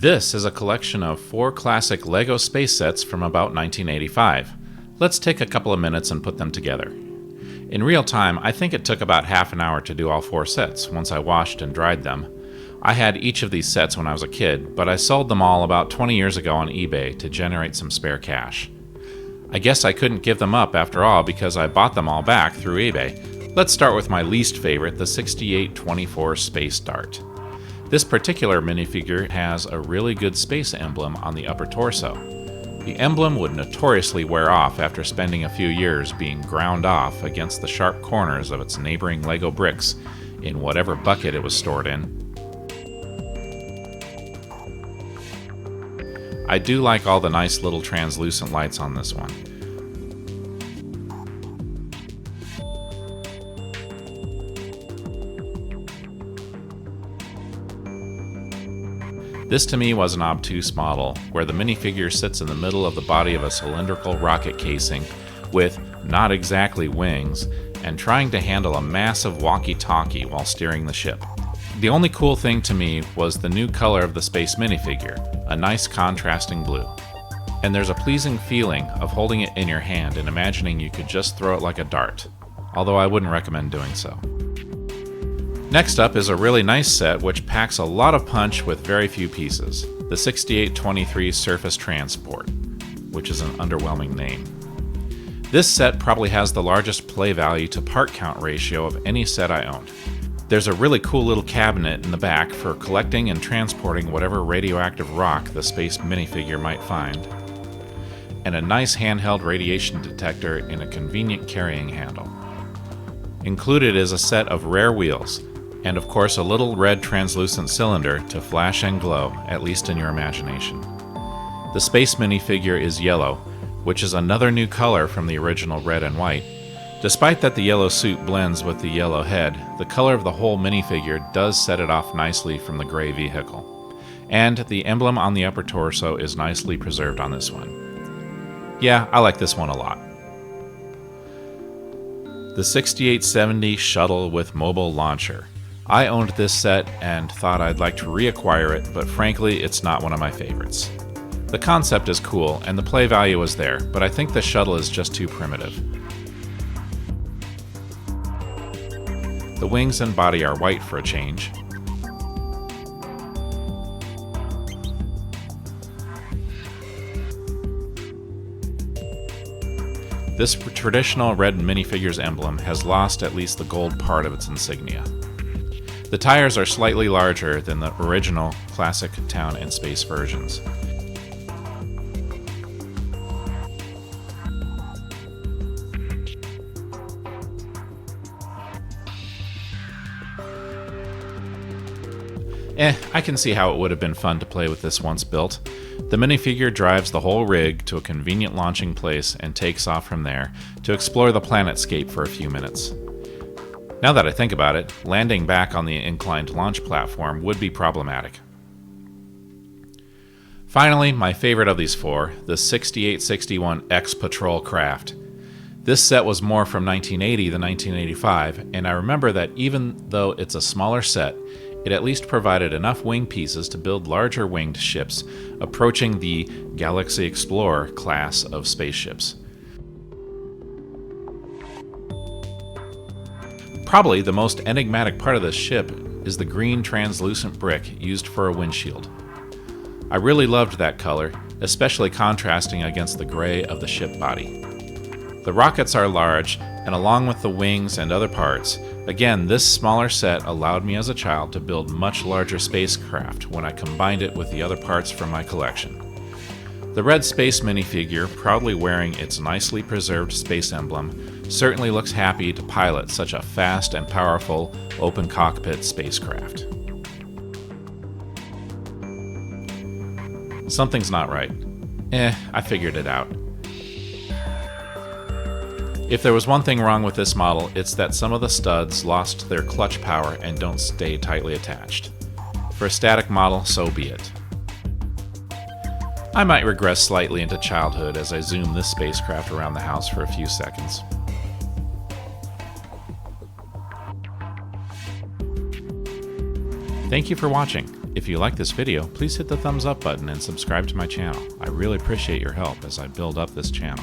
This is a collection of 4 classic LEGO space sets from about 1985. Let's take a couple of minutes and put them together. In real time, I think it took about half an hour to do all 4 sets once I washed and dried them. I had each of these sets when I was a kid, but I sold them all about 20 years ago on eBay to generate some spare cash. I guess I couldn't give them up after all because I bought them all back through eBay. Let's start with my least favorite, the 6824 Space Dart. This particular minifigure has a really good space emblem on the upper torso. The emblem would notoriously wear off after spending a few years being ground off against the sharp corners of its neighboring LEGO bricks in whatever bucket it was stored in. I do like all the nice little translucent lights on this one. This to me was an obtuse model, where the minifigure sits in the middle of the body of a cylindrical rocket casing with not exactly wings and trying to handle a massive walkie-talkie while steering the ship. The only cool thing to me was the new color of the space minifigure, a nice contrasting blue. And there's a pleasing feeling of holding it in your hand and imagining you could just throw it like a dart, although I wouldn't recommend doing so. Next up is a really nice set which packs a lot of punch with very few pieces, the 6823 Surface Transport, which is an underwhelming name. This set probably has the largest play value to part count ratio of any set I owned. There's a really cool little cabinet in the back for collecting and transporting whatever radioactive rock the space minifigure might find, and a nice handheld radiation detector in a convenient carrying handle. Included is a set of rare wheels, and of course a little red translucent cylinder to flash and glow, at least in your imagination. The space minifigure is yellow, which is another new color from the original red and white. Despite that the yellow suit blends with the yellow head, the color of the whole minifigure does set it off nicely from the gray vehicle. And the emblem on the upper torso is nicely preserved on this one. Yeah, I like this one a lot. The 6870 Shuttle With Mobile Launcher. I owned this set and thought I'd like to reacquire it, but frankly, it's not one of my favorites. The concept is cool and the play value is there, but I think the shuttle is just too primitive. The wings and body are white for a change. This traditional red minifigure's emblem has lost at least the gold part of its insignia. The tires are slightly larger than the original classic town and space versions. I can see how it would have been fun to play with this once built. The minifigure drives the whole rig to a convenient launching place and takes off from there to explore the planetscape for a few minutes. Now that I think about it, landing back on the inclined launch platform would be problematic. Finally, my favorite of these 4, the 6861 X Patrol Craft. This set was more from 1980 than 1985, and I remember that even though it's a smaller set, it at least provided enough wing pieces to build larger winged ships, approaching the Galaxy Explorer class of spaceships. Probably the most enigmatic part of this ship is the green translucent brick used for a windshield. I really loved that color, especially contrasting against the gray of the ship body. The rockets are large, and along with the wings and other parts, again, this smaller set allowed me as a child to build much larger spacecraft when I combined it with the other parts from my collection. The red space minifigure, proudly wearing its nicely preserved space emblem, certainly looks happy to pilot such a fast and powerful open cockpit spacecraft. Something's not right. I figured it out. If there was one thing wrong with this model, it's that some of the studs lost their clutch power and don't stay tightly attached. For a static model, so be it. I might regress slightly into childhood as I zoom this spacecraft around the house for a few seconds. Thank you for watching. If you like this video, please hit the thumbs up button and subscribe to my channel. I really appreciate your help as I build up this channel.